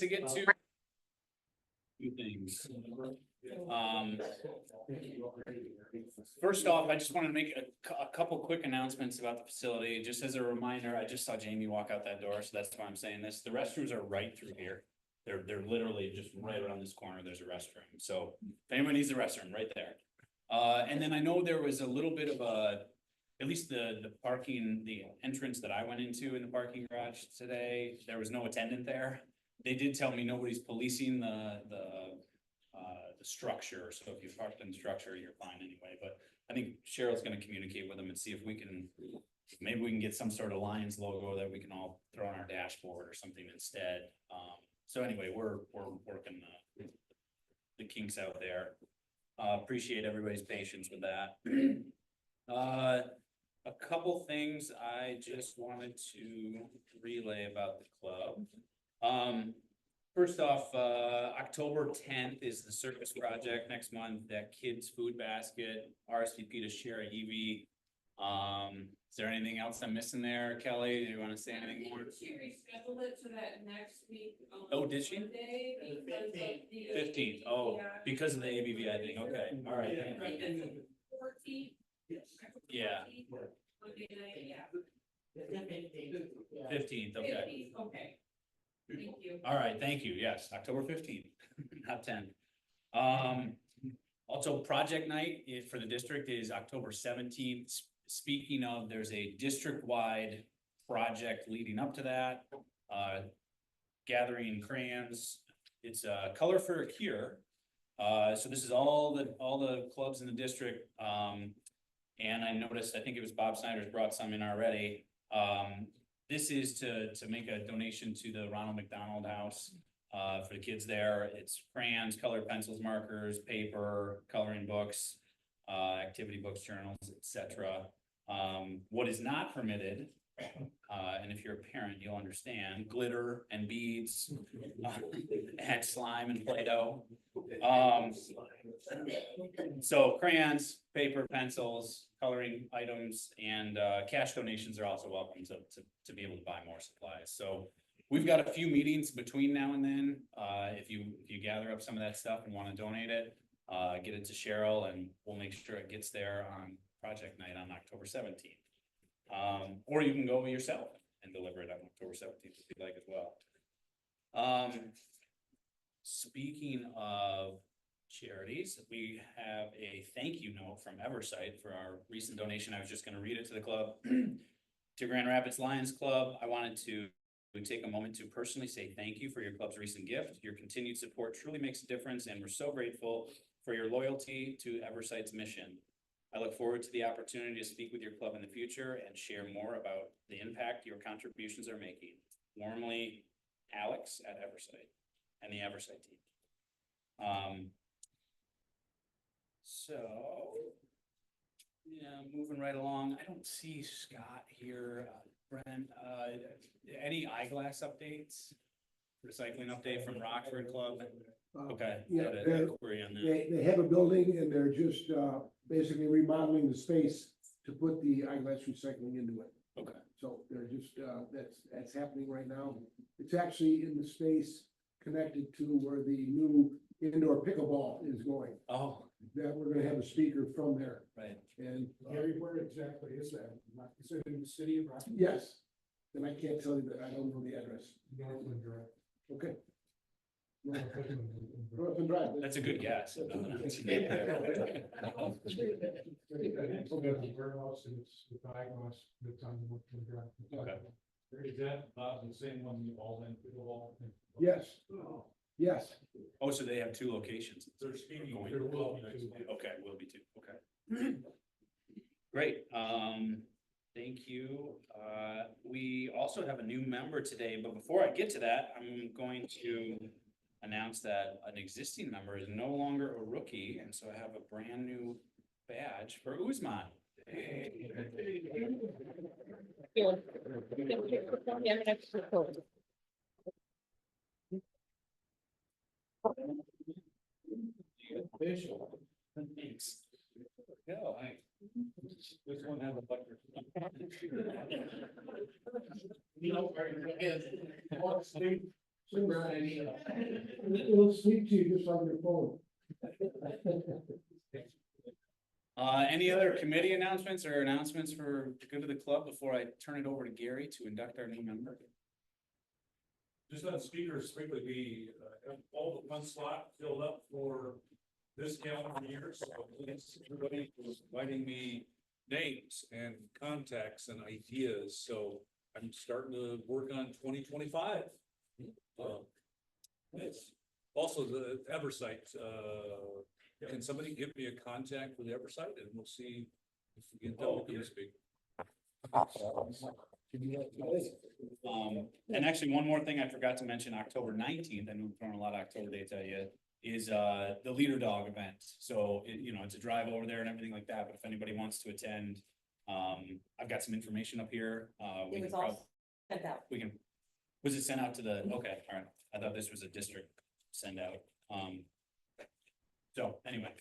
to get to few things. First off, I just want to make a couple quick announcements about the facility. Just as a reminder, I just saw Jamie walk out that door, so that's why I'm saying this. The restrooms are right through here. They're literally just right around this corner. There's a restroom. So if anyone needs a restroom, right there. And then I know there was a little bit of at least the parking, the entrance that I went into in the parking garage today, there was no attendant there. They did tell me nobody's policing the structure, so if you parked in the structure, you're fine anyway, but I think Cheryl's gonna communicate with them and see if we can, maybe we can get some sort of Lions logo that we can all throw on our dashboard or something instead. So anyway, we're working the kinks out there. Appreciate everybody's patience with that. A couple things I just wanted to relay about the club. First off, October 10th is the Circus Project next month, that kids food basket, RSVP to share a EV. Is there anything else I'm missing there, Kelly? Do you want to say anything more? She rescheduled it to that next week. Oh, did she? Monday because of the 15th. Oh, because of the ABV, I think. Okay. All right. 14th. Yeah. Monday night, yeah. 15th. Okay. 15th, okay. Thank you. All right, thank you. Yes, October 15th, not 10. Also, project night for the district is October 17th. Speaking of, there's a district-wide project leading up to that. Gathering crayons. It's Color for a Cure. So this is all the clubs in the district. And I noticed, I think it was Bob Snyder's brought some in already. This is to make a donation to the Ronald McDonald House for the kids there. It's crayons, colored pencils, markers, paper, coloring books, activity books, journals, etc. What is not permitted, and if you're a parent, you'll understand, glitter and beads, and slime and Play-Doh. So crayons, paper, pencils, coloring items, and cash donations are also welcome to be able to buy more supplies. So we've got a few meetings between now and then. If you gather up some of that stuff and want to donate it, get it to Cheryl, and we'll make sure it gets there on project night on October 17th. Or you can go yourself and deliver it on October 17th if you'd like as well. Speaking of charities, we have a thank you note from Eversight for our recent donation. I was just going to read it to the club. To Grand Rapids Lions Club, I wanted to take a moment to personally say thank you for your club's recent gift. Your continued support truly makes a difference, and we're so grateful for your loyalty to Eversight's mission. I look forward to the opportunity to speak with your club in the future and share more about the impact your contributions are making. Warmly, Alex at Eversight and the Eversight team. So, yeah, moving right along. I don't see Scott here. Brent, any eyeglass updates? Recycling update from Rockford Club? Okay. Yeah, Query on that. they have a building and they're just basically remodeling the space to put the eyeglass recycling into it. Okay. So they're just that's happening right now. It's actually in the space connected to where the new indoor pickleball is going. Oh, That we're gonna have a speaker from there. right. And Gary, where exactly is that? Is it in the city of Rockford? yes, and I can't tell you that, I don't know the address. Northland Drive. Okay. Northland. Northern Drive. That's a good guess. Warehouse and it's the diagnosis that's on Northland Drive. Okay. Is that the same one you all went through all? Yes, yes. Oh, so they have two locations. They're speaking. Going. There will be two. Okay, will be two. Okay. Great. Thank you. We also have a new member today, but before I get to that, I'm going to announce that an existing member is no longer a rookie, and so I have a brand new badge for Usman. Official. Thanks. Go. This one has a butler. You know where it is. It'll speak to you just on your phone. Any other committee announcements or announcements for the good of the club before I turn it over to Gary to induct our new member? Just on speakers, quickly, we have all the one slot filled up for this calendar year, so thanks everybody for providing me names and contacts and ideas, so I'm starting to work on 2025. It's also the Eversight, can somebody give me a contact with Eversight and we'll see if we can tell them to speak. And actually, one more thing I forgot to mention, October 19th, I know I'm throwing a lot of October dates at you, is the Leader Dog event. So, it's a drive over there and everything like that, but if anybody wants to attend, I've got some information up here. We It was can prob- all sent out. was it sent out to the, okay, all right, I thought this was a district send out. So anyway,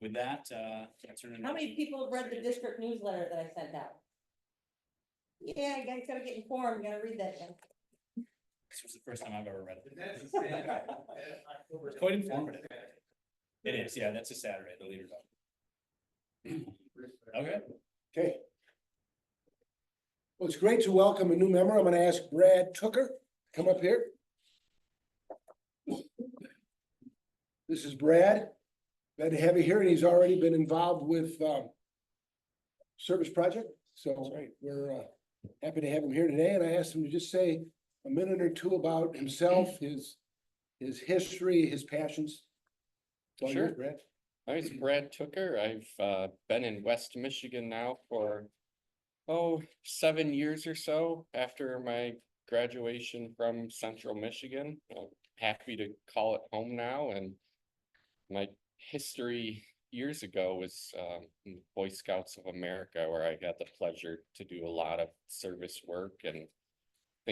with that, I turn it. How many people have read the district newsletter that I sent out? Yeah, you guys gotta get informed, you gotta read that thing. This was the first time I've ever read it. It's quite informative. It is, yeah, that's a Saturday, the Leader Dog. Okay, Okay. Well, it's great to welcome a new member. I'm gonna ask Brad Tooker, to come up here. This is Brad. Glad to have you here, and he's already been involved with service project, so we're happy to have him here today, and I asked him to just say a minute or two about himself, his history, his passions. It's all yours, Sure. Brad. My name's Brad Tooker. I've been in West Michigan now for 7 years or so after my graduation from Central Michigan. I'm happy to call it home now, and my history years ago was in the Boy Scouts of America, where I got the pleasure to do a lot of service work, and I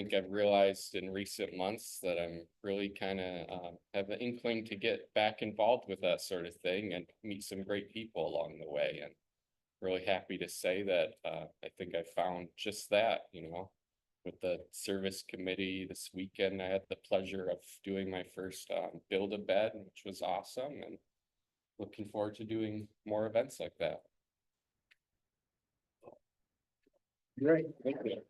think I've realized in recent months that I'm really kind of have an inkling to get back involved with that sort of thing and meet some great people along the way. And really happy to say that I think I found just that, with the service committee this weekend. I had the pleasure of doing my first Build-A-Bed, which was awesome, and looking forward to doing more events like that. Great. Thank you.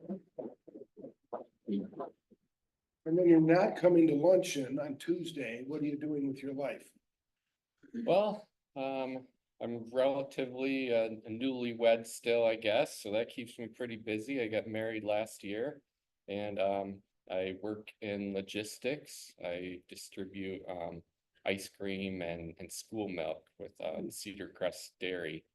I know you're not coming to luncheon on Tuesday. What are you doing with your life? Well, I'm relatively a newlywed still, I guess, so that keeps me pretty busy. I got married last year, and I work in logistics. I distribute ice cream and school milk with Cedar Crest Dairy.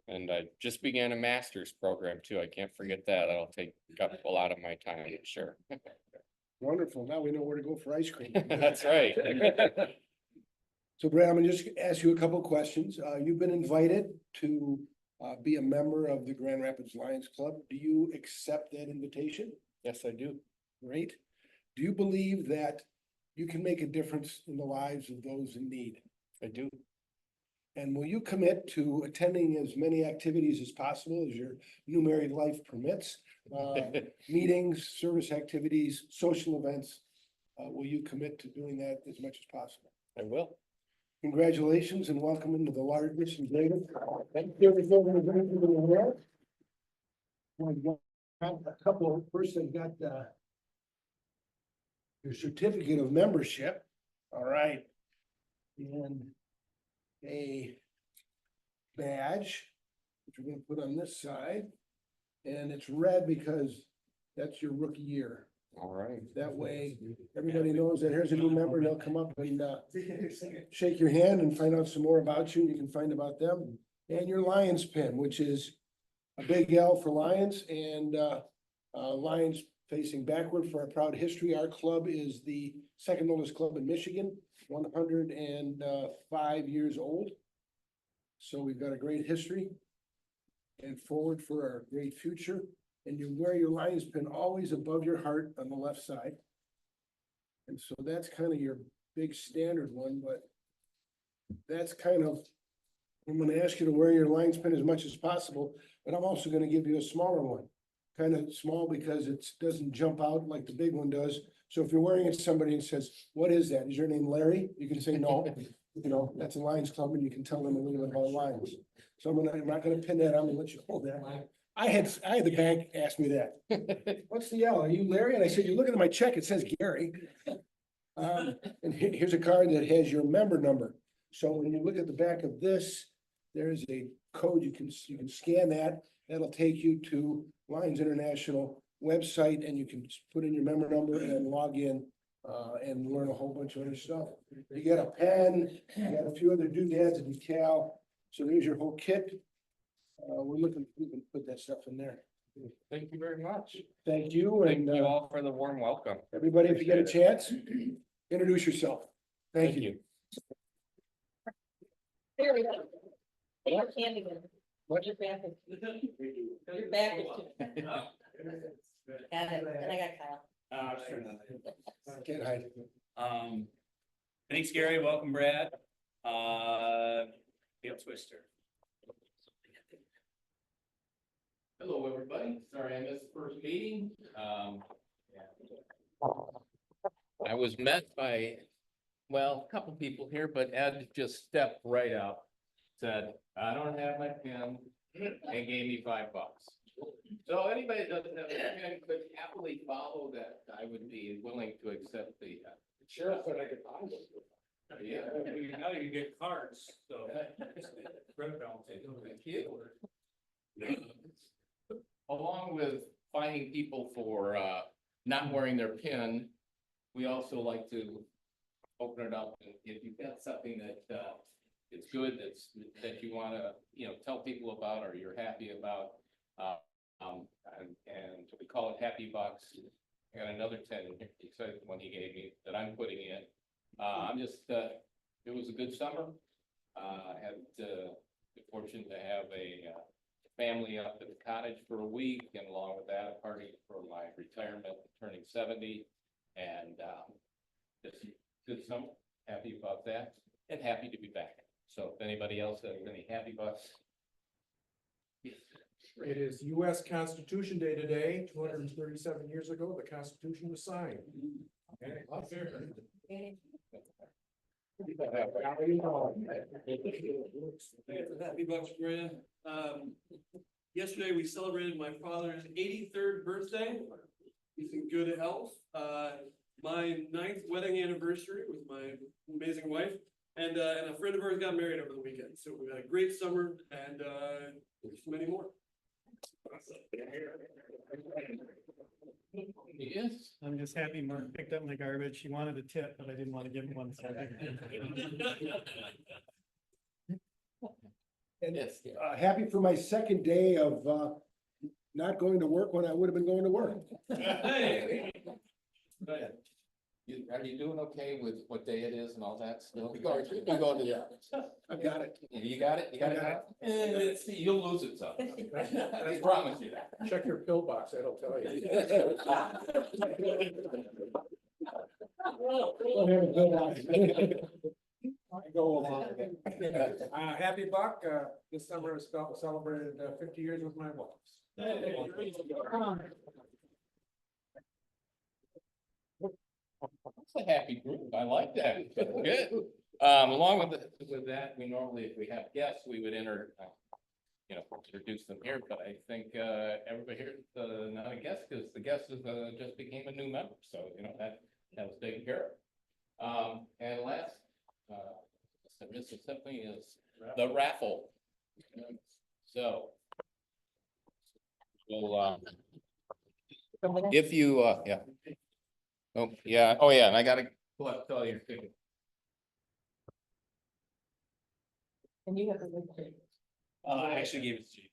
And I just began a master's program too. I can't forget that. That'll take up a lot of my time, I'm sure. Wonderful. Now we know where to go for ice cream. That's right. So Brad, I'm gonna just ask you a couple questions. You've been invited to be a member of the Grand Rapids Lions Club. Do you accept that invitation? Yes, I do. Great. Do you believe that you can make a difference in the lives of those in need? I do. And will you commit to attending as many activities as possible as your new married life permits? Meetings, service activities, social events. Will you commit to doing that as much as possible? I will. Congratulations and welcome into the largest and greatest. Thank you for being here. A couple, first I got your certificate of membership. All right. And a badge, which we're gonna put on this side. And it's red because that's your rookie year. All right. That way, everybody knows that here's a new member, they'll come up and shake your hand and find out some more about you, and you can find about them. And your Lions pin, which is a big L for Lions, and Lions facing backward for our proud history. Our club is the second oldest club in Michigan, 105 years old. So we've got a great history and forward for our great future. And you wear your Lions pin always above your heart on the left side. And so that's kind of your big standard one, but that's kind of, I'm gonna ask you to wear your Lions pin as much as possible, but I'm also gonna give you a smaller one. kind of small because it doesn't jump out like the big one does. So if you're wearing it, somebody and says, what is that? Is your name Larry? You can say no, you know, that's a Lions Club and you can tell them a little bit about Lions. So I'm not gonna pin that, I'm gonna let you hold that. I had the bank ask me that. What's the L? Are you Larry? And I said, you're looking at my check, it says Gary. And here's a card that has your member number. So when you look at the back of this, there's a code, you can scan that. That'll take you to Lions International website and you can put in your member number and log in and learn a whole bunch of other stuff. You get a pen, you got a few other doodads, a decal. So there's your whole kit. We can put that stuff in there. Thank you very much. Thank you, Thank and you all for the warm welcome. everybody, if you get a chance, introduce yourself. Thank you. There we go. Your hand again. What? Your back is. Your back is. Got it, and I got Kyle. Can't hide. Thanks, Gary. Welcome, Brad. Tail twister. Hello, everybody. Sorry I missed the first meeting. I was met by, well, a couple people here, but Ed just stepped right up, said, I don't have my pen, and gave me $5. So anybody that doesn't have a pen could happily follow that. I would be willing to accept the. Sheriff said I could find it. Yeah. Now you can get cards, so. Credit balance. Thank you. Along with finding people for not wearing their pin, we also like to open it up. And if you've got something that it's good, that you want to, tell people about or you're happy about, and we call it Happy Bucks. I got another 10 excited one he gave me that I'm putting in. It was a good summer. I had the fortune to have a family up at the cottage for a week, and along with that, a party for my retirement, turning 70, and just good summer. Happy about that, and happy to be back. So if anybody else has any happy bucks. Yes. It is US Constitution Day today, 237 years ago, the Constitution was signed. Happy bucks for you. Yesterday we celebrated my father's 83rd birthday. He's in good health. My 9th wedding anniversary with my amazing wife, and a friend of ours got married over the weekend. So we had a great summer and many more. Yes. I'm just happy Mark picked up my garbage. He wanted a tip, but I didn't want to give him one. So I And Yes. happy for my second day of not going to work when I would have been going to work. Hey. Are you doing okay with what day it is and all that still? We go to that. I got it. You got it? You got it? Let's see, you'll lose it some. I promise you that. Check your pillbox, that'll tell you. I go along with it. Happy Buck, this summer is celebrated 50 years with my wife. It's a happy group. I like that. Good. Along with that, we normally, if we have guests, we would introduce them here, but I think, everybody here is not a guest, because the guest is, just became a new member. So, that was taken care of. And last, Mississippi is the raffle. So. Well, if you, yeah. Oh, yeah. Oh, yeah. And I gotta tell you. And you have a good. I actually gave it to you.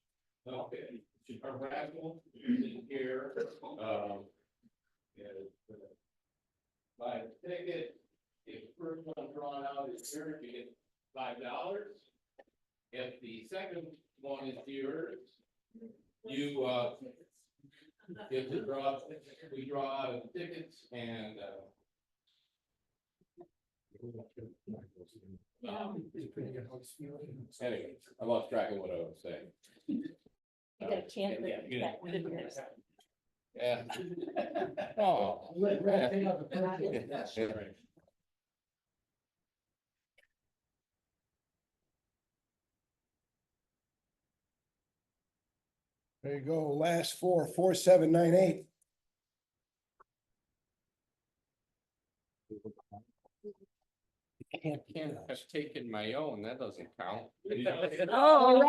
Okay. Our raffle is here. My ticket, if the first one drawn out is here, you get $5. If the second one is yours, you get to draw. We draw out of the tickets and. Anyway, I lost track of what I was saying. You got a chance. Yeah, you to- Yeah. Oh. Let Brad take out the picture. There you go, last four, 4798. Can't have taken my own, that doesn't count. All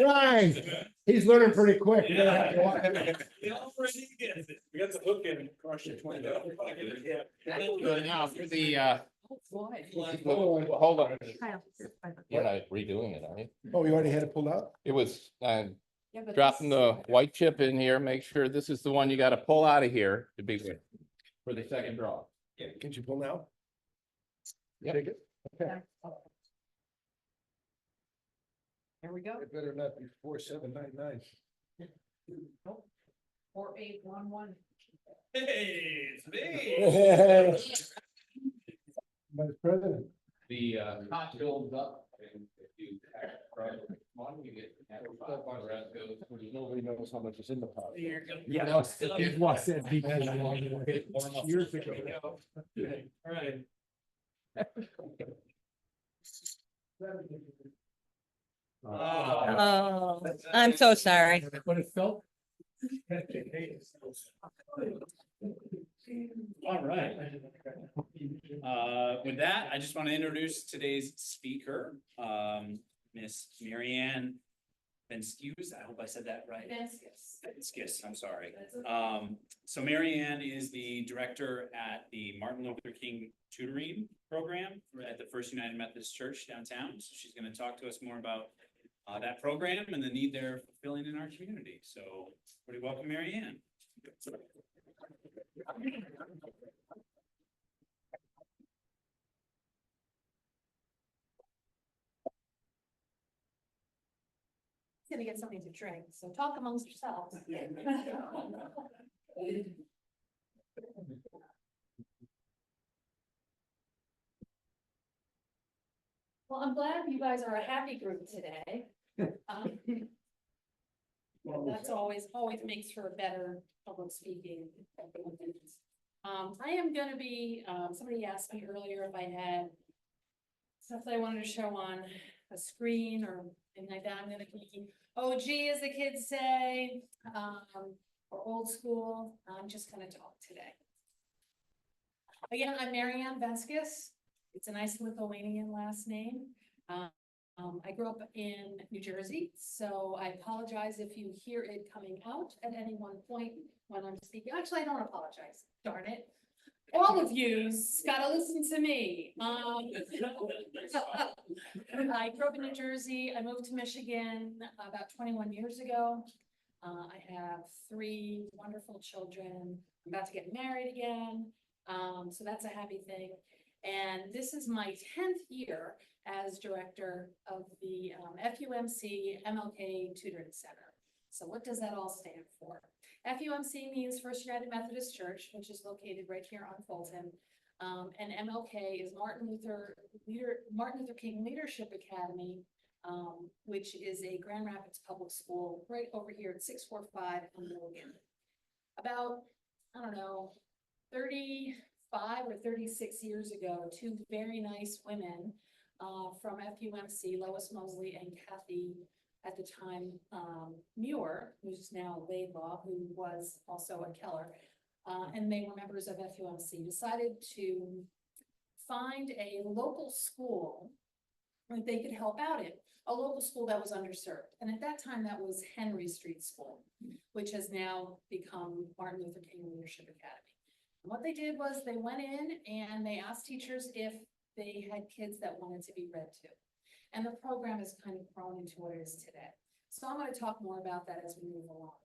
right, he's learning pretty quick. We're gonna have to watch him. We got the hook in, crush it. Now for the, Hold on. you're not redoing it, are you? Oh, you already had it pulled out? It was, dropping the white chip in here, make sure this is the one you gotta pull out of here to be good for the second draw. Can you pull now? Yep. Take it? Okay. Here we go. It better not be 4799. 4811. Hey, it's me. Vice President. The pot builds up and if you one, you get. The rest goes. Nobody knows how much is in the pot. Yeah, that's what I said. Years ago. All right. Oh, I'm so sorry. What it felt. All right. With that, I just want to introduce today's speaker, Miss MaryAnn Veskus. I hope I said that right. Veskus, I'm sorry. So MaryAnn is the director at the Martin Luther King Tutoring Program at the First United Methodist Church downtown. So she's going to talk to us more about that program and the need they're fulfilling in our community. So, everybody welcome MaryAnn. Gonna get something to drink, so talk amongst yourselves. Well, I'm glad you guys are a happy group today. That's always makes for better public speaking. I am gonna be, somebody asked me earlier if I had stuff that I wanted to show on a screen or anything like that. I'm gonna be OG, as the kids say, or old school. I'm just gonna talk today. Again, I'm MaryAnn Veskus. It's a nice Lithuanian last name. I grew up in New Jersey, so I apologize if you hear it coming out at any one point when I'm speaking. Actually, I don't apologize, darn it. All of you's gotta listen to me. I grew up in New Jersey. I moved to Michigan about 21 years ago. I have 3 wonderful children. I'm about to get married again. So that's a happy thing. And this is my 10th year as director of the FUMC MLK Tutoring Center. So what does that all stand for? FUMC means First United Methodist Church, which is located right here on Fulton. And MLK is Martin Luther King Leadership Academy, which is a Grand Rapids public school right over here at 645 on Milligan. About, I don't know, 35 or 36 years ago, 2 very nice women from FUMC, Lois Mosley and Kathy, at the time, Muir, who's now Laidlaw, who was also a Keller, and they were members of FUMC, decided to find a local school that they could help out in, a local school that was underserved. And at that time, that was Henry Street School, which has now become Martin Luther King Leadership Academy. And what they did was they went in and they asked teachers if they had kids that wanted to be read to. And the program has kind of grown into what it is today. So I'm going to talk more about that as we move along.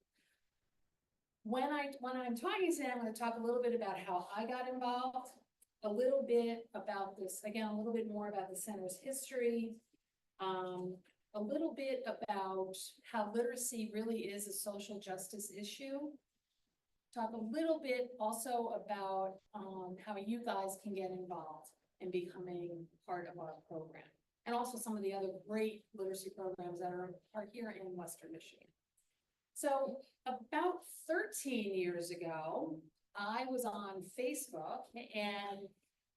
When I'm talking today, I'm going to talk a little bit about how I got involved, a little bit about this, again, a little bit more about the center's history, a little bit about how literacy really is a social justice issue. Talk a little bit also about how you guys can get involved in becoming part of our program. And also some of the other great literacy programs that are here in Western Michigan. So about 13 years ago, I was on Facebook and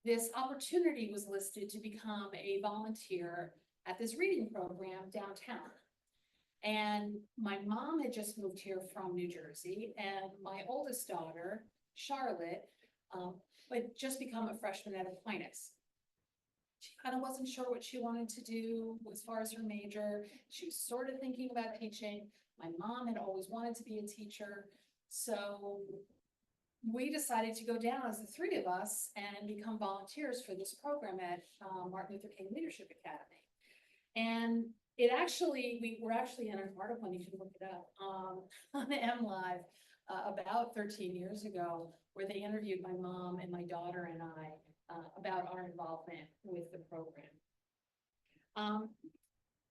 this opportunity was listed to become a volunteer at this reading program downtown. And my mom had just moved here from New Jersey, and my oldest daughter, Charlotte, had just become a freshman at Aquinas. She kind of wasn't sure what she wanted to do as far as her major. She was sort of thinking about teaching. My mom had always wanted to be a teacher. So we decided to go down as the three of us and become volunteers for this program at Martin Luther King Leadership Academy. And it actually, we were actually in an article, and you can look it up, on MLive about 13 years ago, where they interviewed my mom and my daughter and I about our involvement with the program.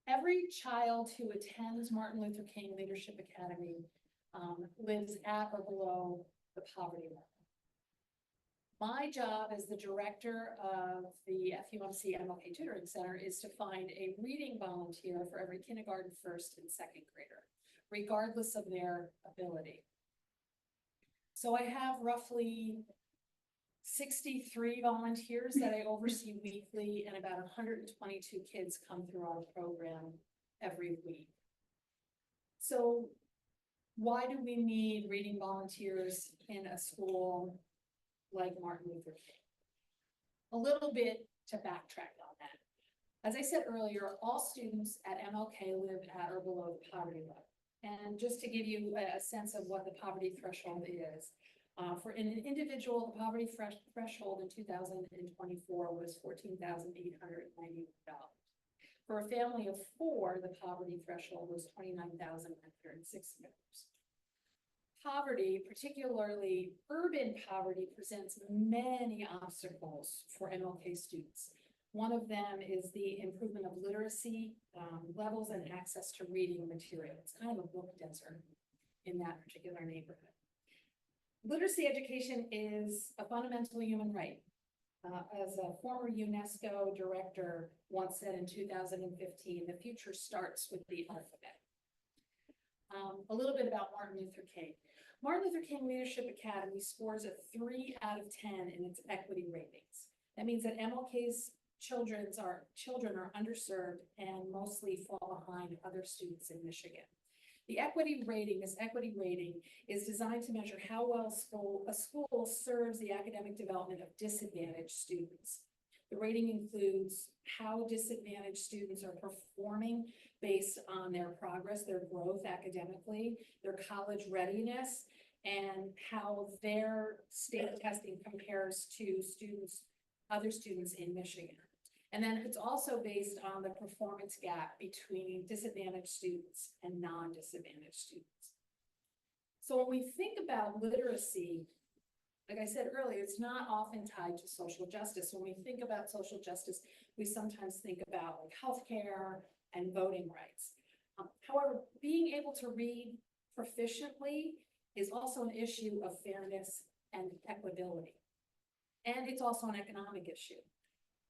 Every child who attends Martin Luther King Leadership Academy lives at or below the poverty level. My job as the director of the FUMC MLK Tutoring Center is to find a reading volunteer for every kindergarten, first, and second grader, regardless of their ability. So I have roughly 63 volunteers that I oversee weekly, and about 122 kids come through our program every week. So why do we need reading volunteers in a school like Martin Luther King? A little bit to backtrack on that. As I said earlier, all students at MLK live at or below the poverty level. And just to give you a sense of what the poverty threshold is, for an individual, the poverty threshold in 2024 was $14,891. For a family of 4, the poverty threshold was $29,906. Poverty, particularly urban poverty, presents many obstacles for MLK students. One of them is the improvement of literacy levels and access to reading material. It's kind of a book desert in that particular neighborhood. Literacy education is a fundamental human right. As a former UNESCO director once said in 2015, the future starts with the alphabet. A little bit about Martin Luther King. Martin Luther King Leadership Academy scores a 3 out of 10 in its equity ratings. That means that MLK's children are underserved and mostly fall behind other students in Michigan. The equity rating is designed to measure how well a school serves the academic development of disadvantaged students. The rating includes how disadvantaged students are performing based on their progress, their growth academically, their college readiness, and how their state testing compares to other students in Michigan. And then it's also based on the performance gap between disadvantaged students and non-disadvantaged students. So when we think about literacy, like I said earlier, it's not often tied to social justice. When we think about social justice, we sometimes think about like healthcare and voting rights. However, being able to read proficiently is also an issue of fairness and equitability. And it's also an economic issue.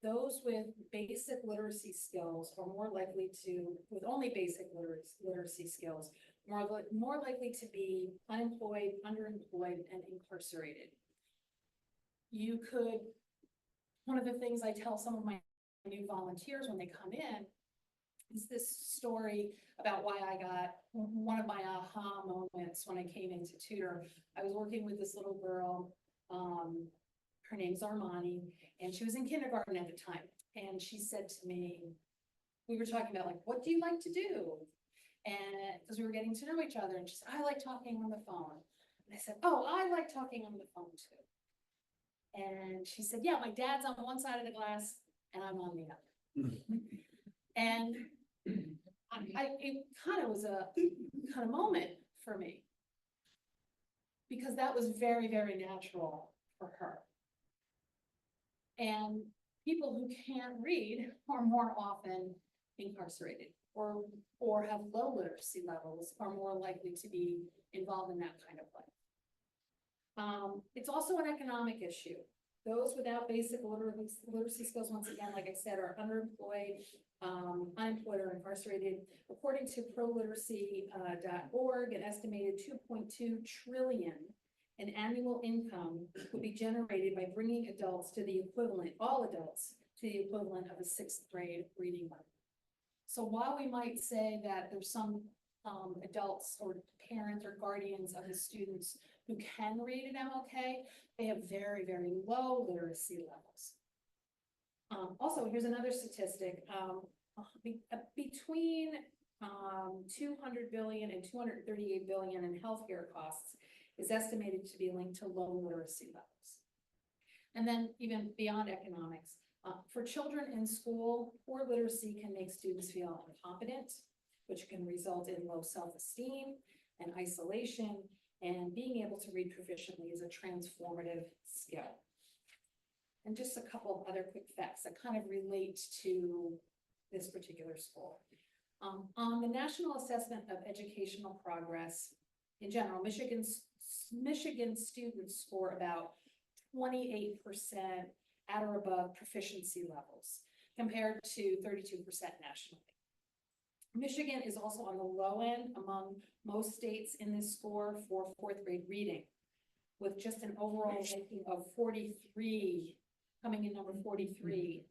Those with basic literacy skills are more likely to, with only basic literacy skills, more likely to be unemployed, underemployed, and incarcerated. One of the things I tell some of my new volunteers when they come in is this story about why I got one of my aha moments when I came into tutor. I was working with this little girl, her name's Armani, and she was in kindergarten at the time. And she said to me, we were talking about like, what do you like to do? And because we were getting to know each other, and she said, I like talking on the phone. And I said, oh, I like talking on the phone too. And she said, yeah, my dad's on one side of the glass and I'm on the other. And it kind of was a kind of moment for me, because that was very, very natural for her. And people who can't read are more often incarcerated or have low literacy levels, are more likely to be involved in that kind of life. It's also an economic issue. Those without basic literacy skills, once again, like I said, are underemployed, unemployed or incarcerated. According to proliteracy.org, an estimated 2.2 trillion in annual income would be generated by bringing adults to the equivalent, all adults, to the equivalent of a sixth grade reading level. So while we might say that there's some adults or parents or guardians of the students who can read at MLK, they have very, very low literacy levels. Also, here's another statistic. Between 200 billion and 238 billion in healthcare costs is estimated to be linked to low literacy levels. And then even beyond economics, for children in school, poor literacy can make students feel incompetent, which can result in low self-esteem and isolation, and being able to read proficiently is a transformative skill. And just a couple of other quick facts that kind of relate to this particular school. On the National Assessment of Educational Progress, in general, Michigan students score about 28% at or above proficiency levels, compared to 32% nationally. Michigan is also on the low end among most states in this score for fourth grade reading, with just an overall ranking of 43, coming in number 43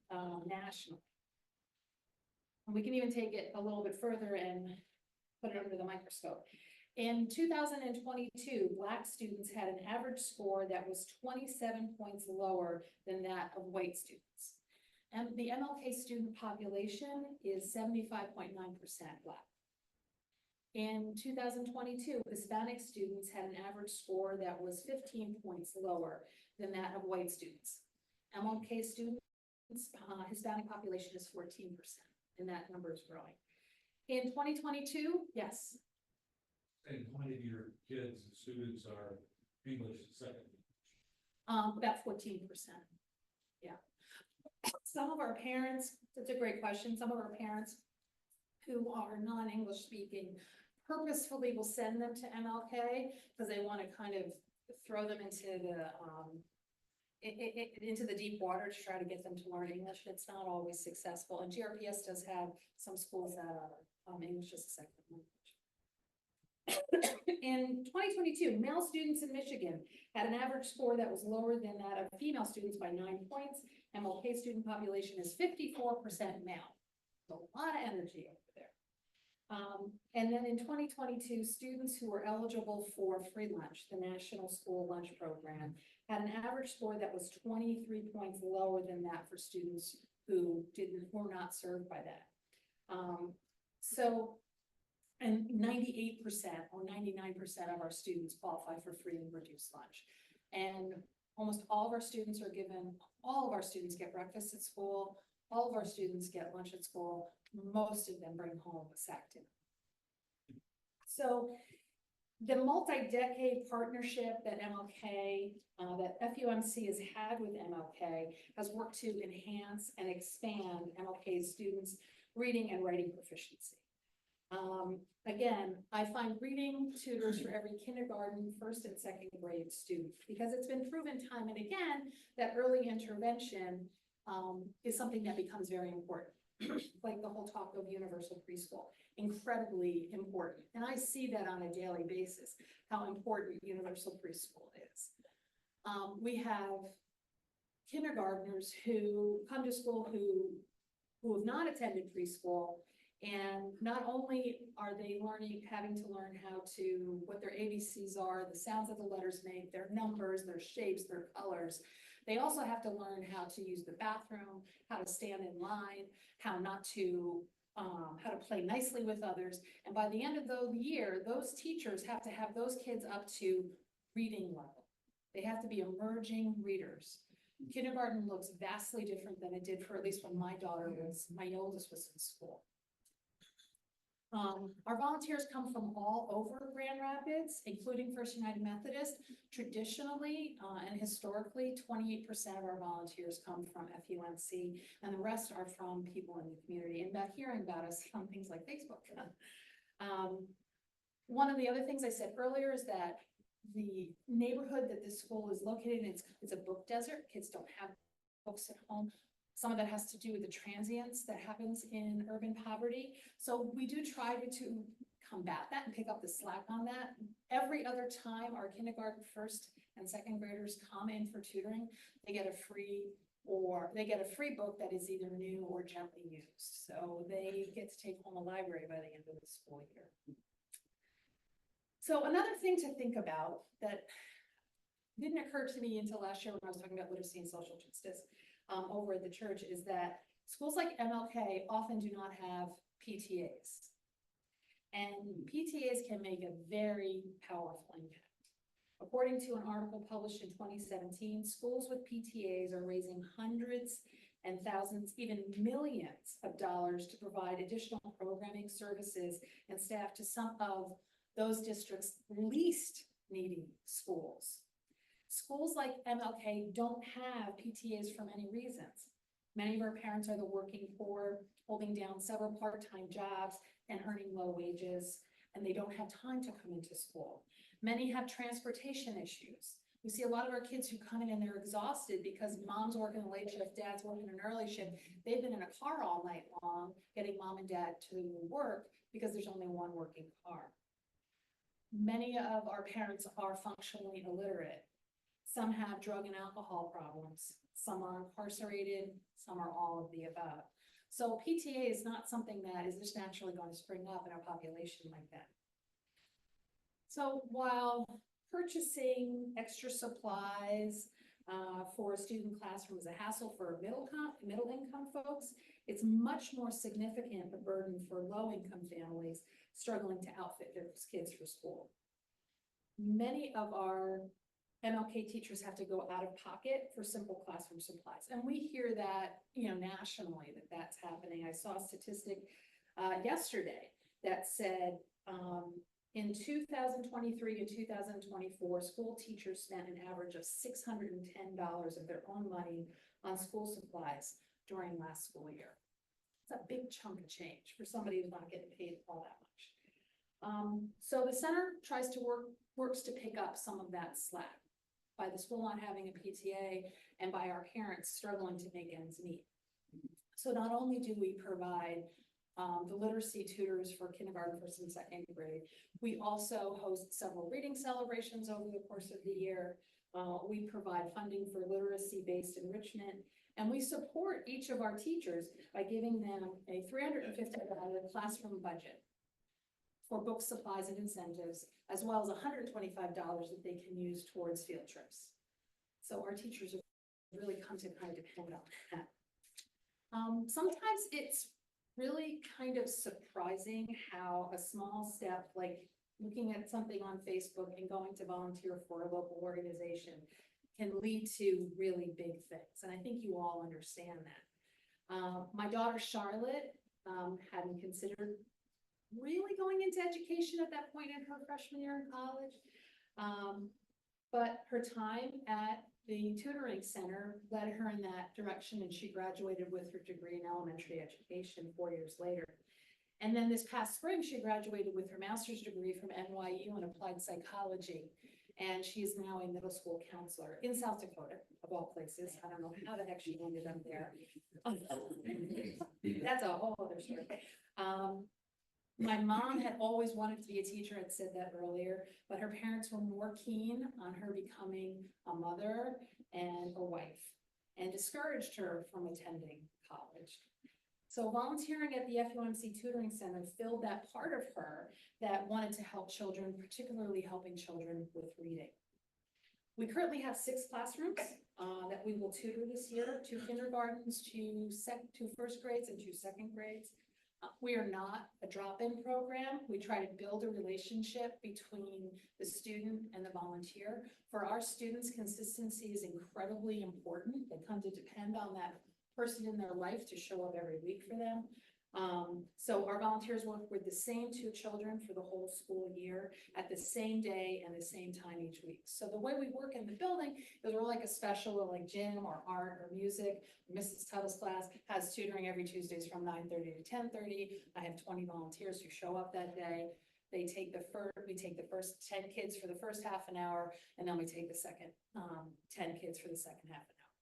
nationally. And we can even take it a little bit further and put it under the microscope. In 2022, Black students had an average score that was 27 points lower than that of white students. And the MLK student population is 75.9% Black. In 2022, Hispanic students had an average score that was 15 points lower than that of white students. MLK students, Hispanic population is 14%, and that number is growing. In 2022, yes. And how many of your kids and students are English second? About 14%. Yeah. Some of our parents, that's a great question. Some of our parents who are non-English speaking purposefully will send them to MLK because they want to kind of throw them into the deep water to try to get them to learn English. It's not always successful. And GRPS does have some schools that are English as a second language. In 2022, male students in Michigan had an average score that was lower than that of female students by 9 points. MLK student population is 54% male. So a lot of energy over there. And then in 2022, students who were eligible for free lunch, the National School Lunch Program, had an average score that was 23 points lower than that for students who were not served by that. And 98% or 99% of our students qualify for free and reduced lunch. And almost all of our students get breakfast at school. All of our students get lunch at school. Most of them bring home a sack dinner. So the multi-decade partnership that MLK, that FUMC has had with MLK has worked to enhance and expand MLK's students' reading and writing proficiency. Again, I find reading tutors for every kindergarten, first and second grade student, because it's been proven time and again that early intervention is something that becomes very important. Like the whole talk of universal preschool, incredibly important. And I see that on a daily basis, how important universal preschool is. We have kindergartners who come to school who have not attended preschool. And not only are they having to learn what their ABCs are, the sounds that the letters make, their numbers, their shapes, their colors. They also have to learn how to use the bathroom, how to stand in line, how to play nicely with others. And by the end of the year, those teachers have to have those kids up to reading level. They have to be emerging readers. Kindergarten looks vastly different than it did for at least when my oldest was in school. Our volunteers come from all over Grand Rapids, including First United Methodist. Traditionally and historically, 28% of our volunteers come from FUMC, and the rest are from people in the community and about hearing about us on things like Facebook. One of the other things I said earlier is that the neighborhood that this school is located in, it's a book desert. Kids don't have books at home. Some of that has to do with the transience that happens in urban poverty. So we do try to combat that and pick up the slack on that. Every other time our kindergarten, first and second graders come in for tutoring, they get a free book that is either new or gently used. So they get to take home a library by the end of the school year. So another thing to think about that didn't occur to me until last year when I was talking about literacy and social justice over at the church is that schools like MLK often do not have PTAs. And PTAs can make a very powerful impact. According to an article published in 2017, schools with PTAs are raising hundreds and thousands, even millions of dollars to provide additional programming services and staff to some of those districts' least needy schools. Schools like MLK don't have PTAs for many reasons. Many of our parents are the working poor, holding down several part-time jobs and earning low wages, and they don't have time to come into school. Many have transportation issues. We see a lot of our kids who come in and they're exhausted because mom's working a late shift, dad's working an early shift. They've been in a car all night long, getting mom and dad to work because there's only one working car. Many of our parents are functionally illiterate. Some have drug and alcohol problems. Some are incarcerated. Some are all of the above. So PTA is not something that is just naturally going to spring up in a population like that. So while purchasing extra supplies for a student classroom is a hassle for middle income folks, it's much more significant a burden for low income families struggling to outfit their kids for school. Many of our MLK teachers have to go out of pocket for simple classroom supplies. And we hear that, nationally that's happening. I saw a statistic yesterday that said in 2023 and 2024, school teachers spent an average of $610 of their own money on school supplies during last school year. It's a big chunk of change for somebody who's not getting paid all that much. So the center tries to works to pick up some of that slack by the school not having a PTA and by our parents struggling to make ends meet. So not only do we provide the literacy tutors for kindergarten, first and second grade, we also host several reading celebrations over the course of the year. We provide funding for literacy-based enrichment, and we support each of our teachers by giving them a $350 classroom budget for book supplies and incentives, as well as $125 that they can use towards field trips. So our teachers have really come to kind of depend on that. Sometimes it's really kind of surprising how a small step like looking at something on Facebook and going to volunteer for a local organization can lead to really big things. And I think you all understand that. My daughter Charlotte hadn't considered really going into education at that point in her freshman year in college. But her time at the tutoring center led her in that direction, and she graduated with her degree in elementary education 4 years later. And then this past spring, she graduated with her master's degree from NYU in applied psychology. And she is now a middle school counselor in South Dakota, of all places. I don't know how the heck she ended up there. That's a whole other story. My mom had always wanted to be a teacher. I'd said that earlier, but her parents were more keen on her becoming a mother and a wife and discouraged her from attending college. So volunteering at the FUMC Tutoring Center filled that part of her that wanted to help children, particularly helping children with reading. We currently have 6 classrooms that we will tutor this year, 2 kindergartens, 2 first grades, and 2 second grades. We are not a drop-in program. We try to build a relationship between the student and the volunteer. For our students, consistency is incredibly important. They come to depend on that person in their life to show up every week for them. So our volunteers work with the same 2 children for the whole school year at the same day and the same time each week. So the way we work in the building is we're like a special like gym or art or music. Mrs. Tuttle's class has tutoring every Tuesdays from 9:30 to 10:30. I have 20 volunteers who show up that day. We take the first 10 kids for the first half an hour, and then we take the second 10 kids for the second half an hour.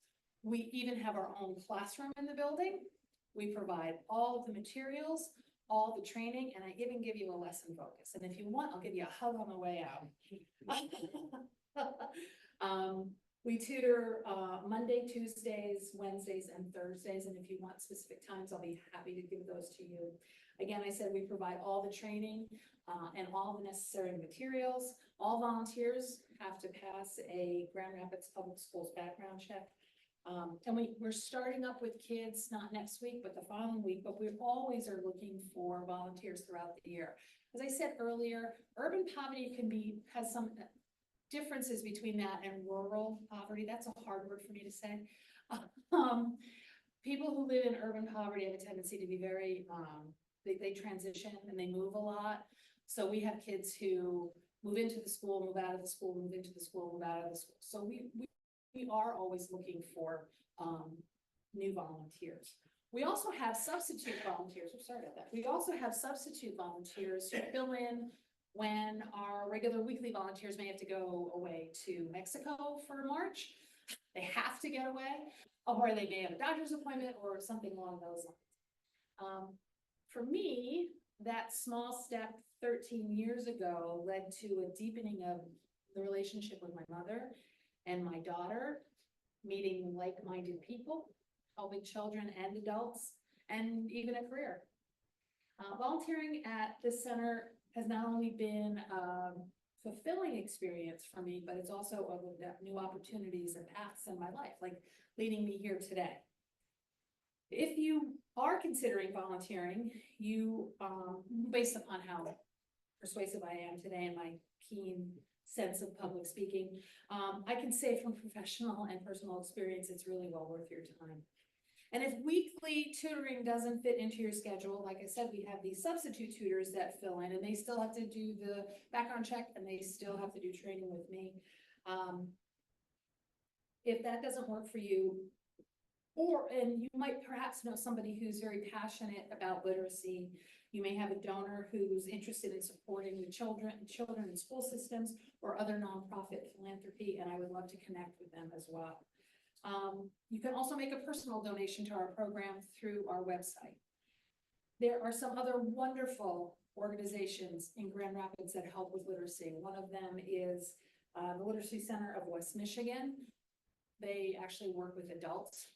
We even have our own classroom in the building. We provide all of the materials, all the training, and I even give you a lesson focus. And if you want, I'll give you a hug on the way out. We tutor Monday, Tuesdays, Wednesdays, and Thursdays, and if you want specific times, I'll be happy to give those to you. Again, I said we provide all the training and all the necessary materials. All volunteers have to pass a Grand Rapids Public Schools background check. And we're starting up with kids, not next week, but the following week, but we always are looking for volunteers throughout the year. As I said earlier, urban poverty has some differences between that and rural poverty. That's a hard word for me to say. People who live in urban poverty have a tendency to be very, they transition and they move a lot. So we have kids who move into the school, move out of the school, move into the school, move out of the school. So we are always looking for new volunteers. We also have substitute volunteers. I'm sorry about that. We also have substitute volunteers who fill in when our regular weekly volunteers may have to go away to Mexico for March. They have to get away, or they may have a doctor's appointment or something along those lines. For me, that small step 13 years ago led to a deepening of the relationship with my mother and my daughter, meeting like-minded people, helping children and adults, and even a career. Volunteering at this center has not only been a fulfilling experience for me, but it's also opened up new opportunities and paths in my life, like leading me here today. If you are considering volunteering, you, based upon how persuasive I am today and my keen sense of public speaking, I can say from professional and personal experience, it's really well worth your time. And if weekly tutoring doesn't fit into your schedule, like I said, we have these substitute tutors that fill in and they still have to do the background check and they still have to do training with me. If that doesn't work for you, and you might perhaps know somebody who's very passionate about literacy. You may have a donor who's interested in supporting the children in school systems or other nonprofit philanthropy, and I would love to connect with them as well. You can also make a personal donation to our program through our website. There are some other wonderful organizations in Grand Rapids that help with literacy. One of them is the Literacy Center of West Michigan. They actually work with adults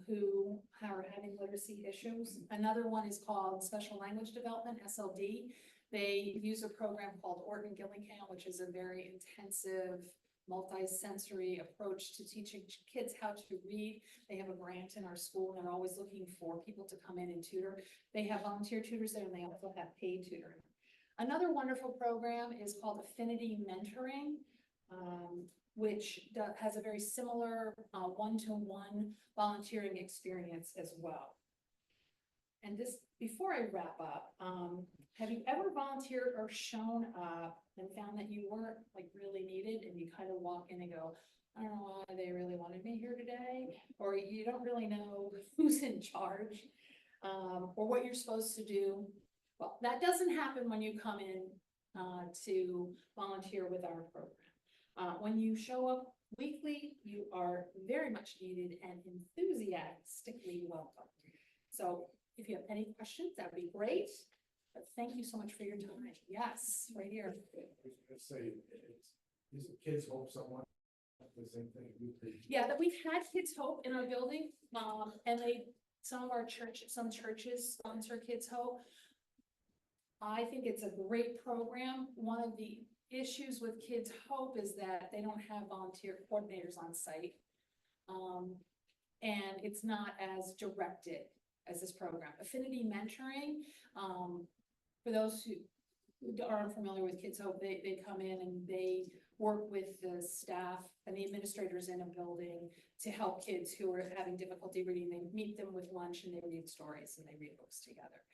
who are having literacy issues. Another one is called Special Language Development, SLD. They use a program called Orton Gillingham, which is a very intensive, multi-sensory approach to teaching kids how to read. They have a grant in our school, and they're always looking for people to come in and tutor. They have volunteer tutors there, and they also have paid tutoring. Another wonderful program is called Affinity Mentoring, which has a very similar one-to-one volunteering experience as well. And this, before I wrap up, have you ever volunteered or shown up and found that you weren't like really needed and you kind of walk in and go, I don't know why they really wanted me here today, or you don't really know who's in charge or what you're supposed to do? Well, that doesn't happen when you come in to volunteer with our program. When you show up weekly, you are very much needed and enthusiastically welcome. So if you have any questions, that would be great. But thank you so much for your time. Yes, right here. Let's say, these kids hope someone, the same thing. Yeah, that we've had Kids Hope in our building, and some churches sponsor Kids Hope. I think it's a great program. One of the issues with Kids Hope is that they don't have volunteer coordinators on site. And it's not as directed as this program. Affinity Mentoring, for those who aren't familiar with Kids Hope, they come in and they work with the staff and the administrators in a building to help kids who are having difficulty reading. They meet them with lunch and they read stories and they read books together.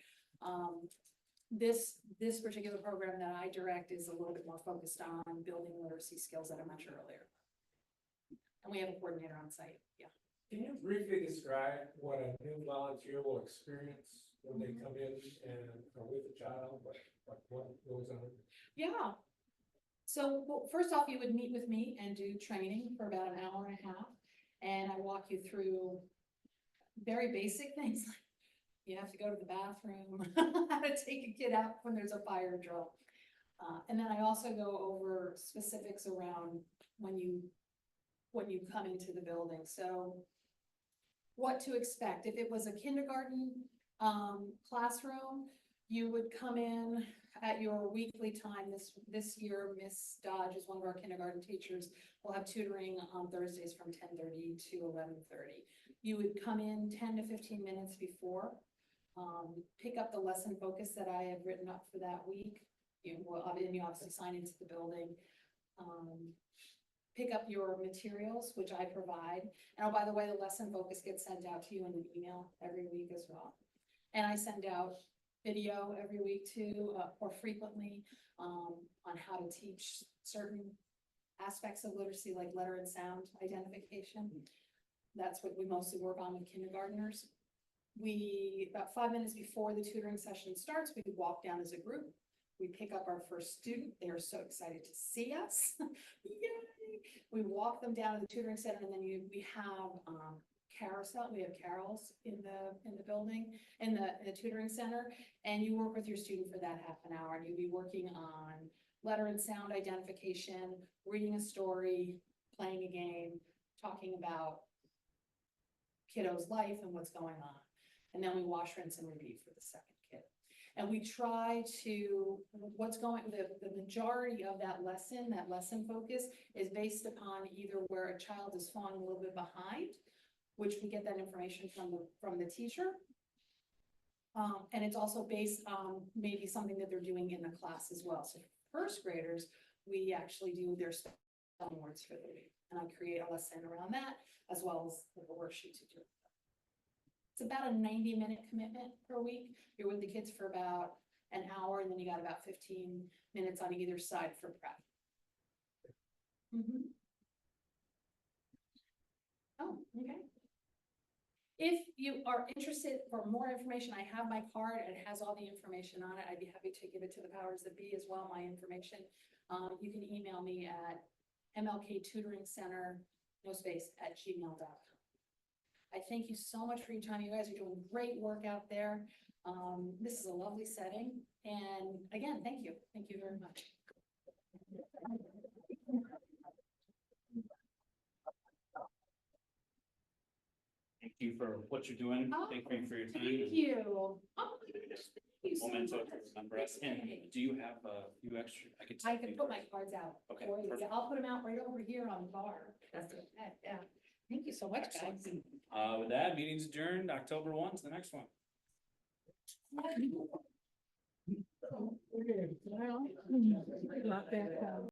This particular program that I direct is a little bit more focused on building literacy skills that I mentioned earlier. And we have a coordinator on site, yeah. Can you briefly describe what a new volunteer will experience when they come in and are with a child, what goes on? Yeah. So, well, first off, you would meet with me and do training for about an hour and a half. And I walk walk you through very basic things. Like you have to go to the bathroom, how to take a kid out when there's a fire drill. And then I also go over specifics around when you come into the building. So what to expect. If it was a kindergarten classroom, you would come in at your weekly time. This year, Miss Dodge is one of our kindergarten teachers. We'll have tutoring on Thursdays from 10:30 to 11:30. You would come in 10 to 15 minutes before, pick up the lesson focus that I have written up for that week. You obviously sign into the building. Pick up your materials, which I provide. And oh, by the way, the lesson focus gets sent out to you in an email every week as well. And I send out video every week too, or frequently, on how to teach certain aspects of literacy, like letter and sound identification. That's what we mostly work on with kindergartners. About 5 minutes before the tutoring session starts, we walk down as a group. We pick up our first student. They are so excited to see us. Yay! We walk them down to the tutoring center, and then we have carousel. We have carols in the building, in the tutoring center, and you work with your student for that half an hour, and you'll be working on letter and sound identification, reading a story, playing a game, talking about kiddo's life and what's going on. And then we wash, rinse, and repeat for the second kid. And we try to, the majority of that lesson focus is based upon either where a child is falling a little bit behind, which we get that information from the teacher. And it's also based on maybe something that they're doing in the class as well. So first graders, we actually do their spelling words for the week. And I create a lesson around that, as well as the worksheet to do. It's about a 90-minute commitment per week. You're with the kids for about an hour, and then you got about 15 minutes on either side for prep. Oh, okay. If you are interested for more information, I have my card. It has all the information on it. I'd be happy to give it to the powers that be as well, my information. You can email me at mlktutoringcenter, no space, @gmail.com. I thank you so much for your time. You guys are doing great work out there. This is a lovely setting. And again, thank you. Thank you very much. Thank you for what you're doing. Oh, Thank you for your time. Thank you. Oh my gosh, thank you so Memento much. to remember us. And do you have a few extra? I can put my cards out. Okay, for you. perfect. I'll put them out right over here on the bar. That's it. Yeah. Thank you so much, guys. Excellent. With that, meeting's adjourned. October 1 to the next one. Well,